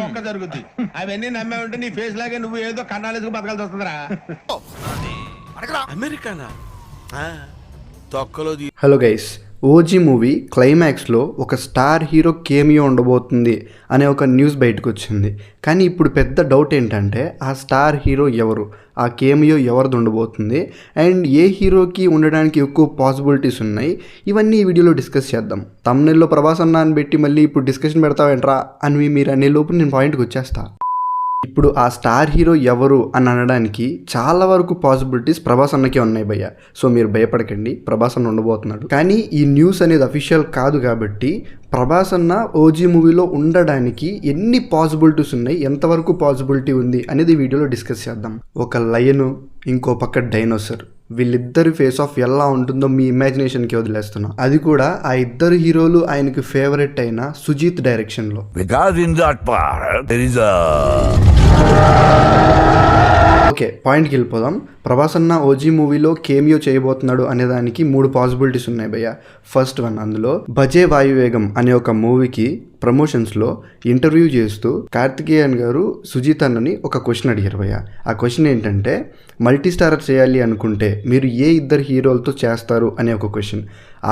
మొక్క జరుగుద్ది. అవన్నీ నమ్మే ఉంటే నీ ఫేస్ లాగే నువ్వు ఏదో కన్నాలేసుకు బతకాల్సి వస్తుందిరా. అమెరికానా? తొక్కలో హలో గైస్, ఓజీ మూవీ క్లైమాక్స్లో ఒక స్టార్ హీరో కేమియో ఉండబోతుంది అనే ఒక న్యూస్ బయటకు వచ్చింది. కానీ ఇప్పుడు పెద్ద డౌట్ ఏంటంటే ఆ స్టార్ హీరో ఎవరు, ఆ కేమియో ఎవరిది ఉండబోతుంది, అండ్ ఏ హీరోకి ఉండడానికి ఎక్కువ పాసిబిలిటీస్ ఉన్నాయి, ఇవన్నీ ఈ వీడియోలో డిస్కస్ చేద్దాం. తమ్నెల్లో ప్రభాస్ అన్న అని పెట్టి మళ్ళీ ఇప్పుడు డిస్కషన్ పెడతావేంట్రా అని మీరు అనే లోపు నేను పాయింట్కి వచ్చేస్తా. ఇప్పుడు ఆ స్టార్ హీరో ఎవరు అని అనడానికి చాలా వరకు పాసిబిలిటీస్ ప్రభాస్ అన్నకే ఉన్నాయి భయ్య. సో మీరు భయపడకండి, ప్రభాస్ అన్న ఉండబోతున్నాడు. కానీ ఈ న్యూస్ అనేది అఫీషియల్ కాదు కాబట్టి ప్రభాస్ అన్న ఓజీ మూవీలో ఉండడానికి ఎన్ని పాసిబిలిటీస్ ఉన్నాయి, ఎంతవరకు పాసిబిలిటీ ఉంది అనేది వీడియోలో డిస్కస్ చేద్దాం. ఒక లయను, ఇంకో పక్క డైనోసర్, వీళ్ళిద్దరి ఫేస్ ఆఫ్ ఎలా ఉంటుందో మీ ఇమాజినేషన్కి వదిలేస్తున్నా. అది కూడా ఆ ఇద్దరు హీరోలు ఆయనకి ఫేవరెట్ అయిన సుజీత్ డైరెక్షన్లో. ఓకే, పాయింట్కి వెళ్ళిపోదాం. ప్రభాస్ అన్న ఓజీ మూవీలో కేమియో చేయబోతున్నాడు అనే దానికి 3 పాసిబిలిటీస్ ఉన్నాయి భయ్య. ఫస్ట్ వన్, అందులో భజే వాయువేగం అనే ఒక మూవీకి ప్రమోషన్స్లో ఇంటర్వ్యూ చేస్తూ కార్తికేయన్ గారు సుజీత్ అన్నని ఒక క్వశ్చన్ అడిగారు భయ్య. ఆ క్వశ్చన్ ఏంటంటే, మల్టీ స్టారర్ చేయాలి అనుకుంటే మీరు ఏ ఇద్దరు హీరోలతో చేస్తారు అనే ఒక క్వశ్చన్.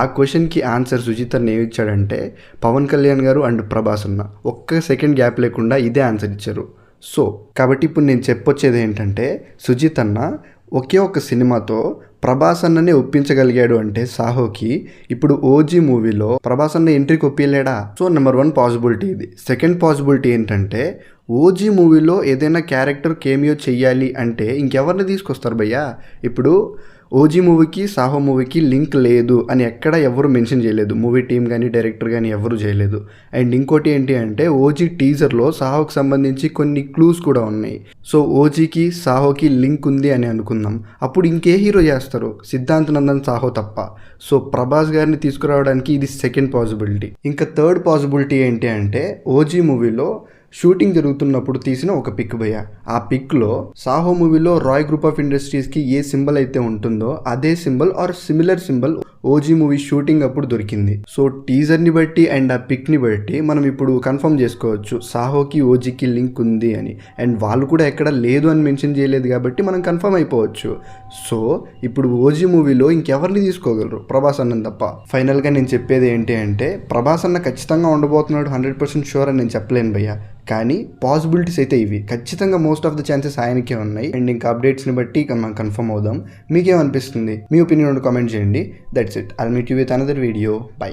ఆ క్వశ్చన్కి ఆన్సర్ సుజీత్ అన్న ఏమి ఇచ్చాడంటే పవన్ కళ్యాణ్ గారు అండ్ ప్రభాస్ అన్న. ఒక్క సెకండ్ గ్యాప్ లేకుండా ఇదే ఆన్సర్ ఇచ్చారు. సో కాబట్టి ఇప్పుడు నేను చెప్పొచ్చేది ఏంటంటే, సుజిత్ అన్న ఒకే ఒక సినిమాతో ప్రభాస్ అన్ననే ఒప్పించగలిగాడు అంటే సాహోకి, ఇప్పుడు ఓజీ మూవీలో ప్రభాస్ అన్న ఎంట్రీకి ఒప్పిలేడా? సో నెంబర్ 1 పాసిబిలిటీ ఇది. సెకండ్ పాసిబిలిటీ ఏంటంటే, ఓజీ మూవీలో ఏదైనా క్యారెక్టర్ కేమియో చెయ్యాలి అంటే ఇంకెవరిని తీసుకొస్తారు భయ్యా? ఇప్పుడు ఓజీ మూవీకి సాహో మూవీకి లింక్ లేదు అని ఎక్కడ ఎవరు మెన్షన్ చేయలేదు, మూవీ టీం కానీ డైరెక్టర్ కానీ ఎవరు చేయలేదు. అండ్ ఇంకోటి ఏంటి అంటే, ఓజీ టీజర్లో సాహోకి సంబంధించి కొన్ని క్లూస్ కూడా ఉన్నాయి. సో ఓజీకి సాహోకి లింక్ ఉంది అని అనుకుందాం. అప్పుడు ఇంకే హీరో చేస్తారు? సిద్ధాంత్ నందన్ సాహో తప్ప. సో ప్రభాస్ గారిని తీసుకురావడానికి ఇది సెకండ్ పాసిబిలిటీ. ఇంకా థర్డ్ పాసిబిలిటీ ఏంటి అంటే, ఓజీ మూవీలో షూటింగ్ జరుగుతున్నప్పుడు తీసిన ఒక పిక్ భయ్య. ఆ పిక్లో సాహో మూవీలో రాయ్ గ్రూప్ ఆఫ్ ఇండస్ట్రీస్కి ఏ సింబల్ అయితే ఉంటుందో అదే symbol or similar symbol OG movie shooting అప్పుడు దొరికింది. సో టీజర్ని బట్టి అండ్ ఆ పిక్ని బట్టి మనం ఇప్పుడు కన్ఫర్మ్ చేసుకోవచ్చు సాహోకి ఓజీకి లింక్ ఉంది అని. అండ్ వాళ్ళు కూడా ఎక్కడ లేదు అని మెన్షన్ చేయలేదు కాబట్టి మనం కన్ఫర్మ్ అయిపోవచ్చు. సో ఇప్పుడు ఓజీ మూవీలో ఇంకెవరిని తీసుకోగలరు? ప్రభాస్ అన్నని తప్ప. ఫైనల్గా నేను చెప్పేది ఏంటి అంటే, ప్రభాస్ అన్న ఖచ్చితంగా ఉండబోతున్నాడు, 100% షూర్ అని నేను చెప్పలేను భయ్య. కానీ పాసిబిలిటీస్ అయితే ఇవి. ఖచ్చితంగా మోస్ట్ ఆఫ్ ద ఛాన్సెస్ ఆయనకే ఉన్నాయి. అండ్ ఇంకా అప్డేట్స్ని బట్టి మనం కన్ఫర్మ్ అవుదాం. మీకేమనిపిస్తుంది? మీ ఒపీనియన్ కామెంట్ చేయండి. That's it. I'll meet you with another video. By.